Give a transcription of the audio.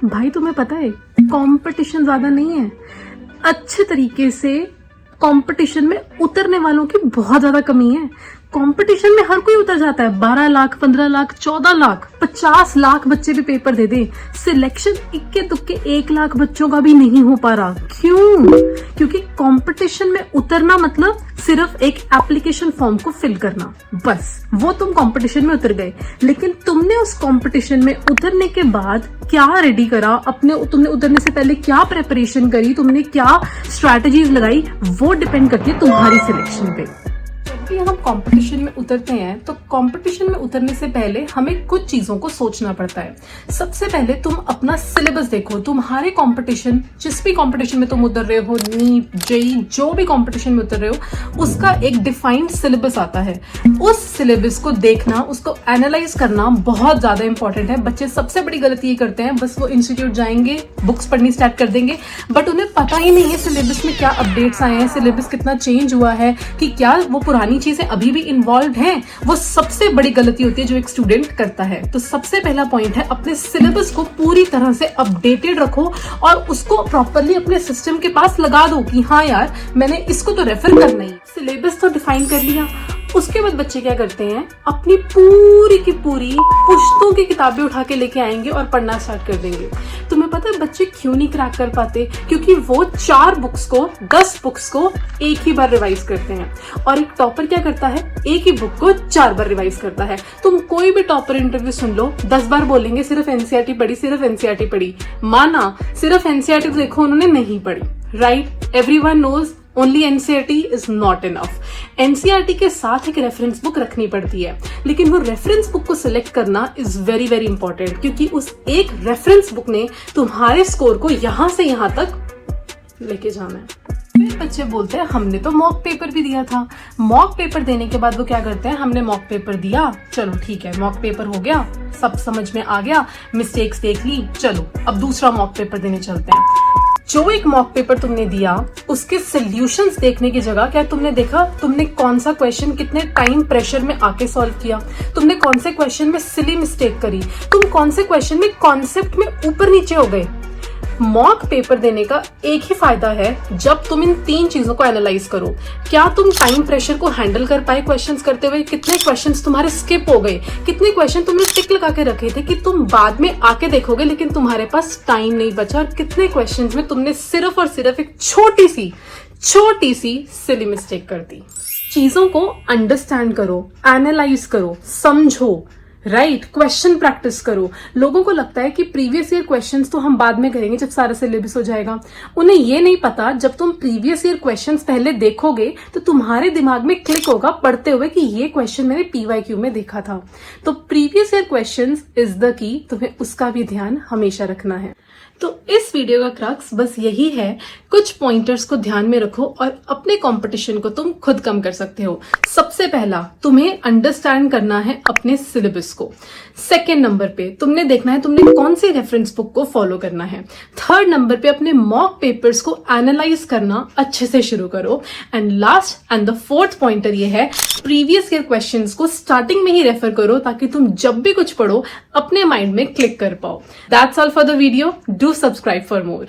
भाई तुम्हें पता है कंपटीशन ज्यादा नहीं है, अच्छे तरीके से कंपटीशन में उतरने वालों की बहुत ज्यादा कमी है। कंपटीशन में हर कोई उतर जाता है। 12 लाख, 15 लाख, 14 लाख, 50 लाख बच्चे भी पेपर दे दें, सिलेक्शन इक्के तुक्के 1 लाख बच्चों का भी नहीं हो पा रहा। क्यों? क्योंकि कंपटीशन में उतरना मतलब सिर्फ एक एप्लीकेशन फॉर्म को फिल करना, बस वो तुम कंपटीशन में उतर गए। लेकिन तुमने उस कंपटीशन में उतरने के बाद क्या रेडी करा, तुमने उतरने से पहले क्या प्रिपरेशन करी, तुमने क्या स्ट्रैटेजीज लगाई, वो डिपेंड करती है तुम्हारी सिलेक्शन पे। जब भी हम कंपटीशन में उतरते हैं तो कंपटीशन में उतरने से पहले हमें कुछ चीजों को सोचना पड़ता है। सबसे पहले तुम अपना सिलेबस देखो। तुम्हारे कंपटीशन, जिस भी कंपटीशन में तुम उतर रहे हो, नीट, जेईई, जो भी कंपटीशन में उतर रहे हो, उसका एक डिफाइंड सिलेबस आता है। उस सिलेबस को देखना, उसको एनालाइज करना बहुत ज्यादा इंपॉर्टेंट है। बच्चे सबसे बड़ी गलती ये करते हैं, बस वो इंस्टीट्यूट जाएंगे, बुक्स पढ़नी स्टार्ट कर देंगे, बट उन्हें पता ही नहीं है सिलेबस में क्या अपडेट्स आए हैं, सिलेबस कितना चेंज हुआ है, कि क्या वो पुरानी चीजें अभी भी इन्वॉल्व हैं। वो सबसे बड़ी गलती होती है जो एक स्टूडेंट करता है। तो सबसे पहला पॉइंट है, अपने सिलेबस को पूरी तरह से अपडेटेड रखो और उसको प्रॉपरली अपने सिस्टम के पास लगा दो कि हाँ यार, मैंने इसको तो रेफर करना ही। सिलेबस तो डिफाइन कर लिया, उसके बाद बच्चे क्या करते हैं, अपनी पूरी की पूरी पुश्तों की किताबें उठा के लेके आएंगे और पढ़ना स्टार्ट कर देंगे। तुम्हें पता है बच्चे क्यों नहीं क्रैक कर पाते? क्योंकि वो 10 बुक्स को एक ही बार रिवाइज करते हैं। और एक टॉपर क्या करता है, एक ही बुक को 4 बार रिवाइज करता है। तुम कोई भी टॉपर इंटरव्यू सुन लो, 10 बार बोलेंगे सिर्फ एनसीईआरटी पढ़ी, सिर्फ एनसीईआरटी पढ़ी। माना सिर्फ एनसीईआरटी तो देखो उन्होंने नहीं पढ़ी, right? Everyone knows only NCERT is not enough. NCERT के साथ एक रेफरेंस बुक रखनी पड़ती है, लेकिन वो रेफरेंस बुक को सिलेक्ट करना इज वेरी वेरी इंपॉर्टेंट, क्योंकि उस एक रेफरेंस बुक ने तुम्हारे स्कोर को यहां से यहां तक लेके जाना है। फिर बच्चे बोलते हैं हमने तो मॉक पेपर भी दिया था। मॉक पेपर देने के बाद वो क्या करते हैं, हमने मॉक पेपर दिया, चलो ठीक है, मॉक पेपर हो गया, सब समझ में आ गया, मिस्टेक्स देख ली, चलो अब दूसरा मॉक पेपर देने चलते हैं। जो एक मॉक पेपर तुमने दिया, उसके सॉल्यूशंस देखने की जगह क्या तुमने देखा, तुमने कौन सा क्वेश्चन कितने टाइम प्रेशर में आके सॉल्व किया, तुमने कौन से क्वेश्चन में सिली मिस्टेक करी, तुम कौन से क्वेश्चन में कॉन्सेप्ट में ऊपर नीचे हो गए। मॉक पेपर देने का एक ही फायदा है, जब तुम इन 3 चीजों को एनालाइज करो। क्या तुम टाइम प्रेशर को हैंडल कर पाए क्वेश्चंस करते हुए, कितने क्वेश्चंस तुम्हारे स्किप हो गए, कितने क्वेश्चन तुमने टिक लगा के रखे थे कि तुम बाद में आके देखोगे लेकिन तुम्हारे पास टाइम नहीं बचा, और कितने क्वेश्चंस में तुमने सिर्फ और सिर्फ एक छोटी सी सिली मिस्टेक कर दी। चीजों को अंडरस्टैंड करो, एनालाइज करो, समझो, राइट? क्वेश्चन प्रैक्टिस करो। लोगों को लगता है कि प्रीवियस ईयर क्वेश्चंस तो हम बाद में करेंगे जब सारा सिलेबस हो जाएगा। उन्हें ये नहीं पता, जब तुम प्रीवियस ईयर क्वेश्चंस पहले देखोगे तो तुम्हारे दिमाग में क्लिक होगा पढ़ते हुए कि ये क्वेश्चन मैंने पीवाईक्यू में देखा था। तो previous year questions is the key, तुम्हें उसका भी ध्यान हमेशा रखना है। तो इस वीडियो का क्रक्स बस यही है, कुछ पॉइंटर्स को ध्यान में रखो और अपने कंपटीशन को तुम खुद कम कर सकते हो। सबसे पहला, तुम्हें अंडरस्टैंड करना है अपने सिलेबस को। सेकेंड नंबर पे तुमने देखना है तुमने कौन सी रेफरेंस बुक को फॉलो करना है। थर्ड नंबर पे अपने मॉक पेपर्स को एनालाइज करना अच्छे से शुरू करो। And last and the fourth pointer ये है, प्रीवियस ईयर क्वेश्चंस को स्टार्टिंग में ही रेफर करो ताकि तुम जब भी कुछ पढ़ो अपने माइंड में क्लिक कर पाओ। That's all for the video. Do subscribe for more.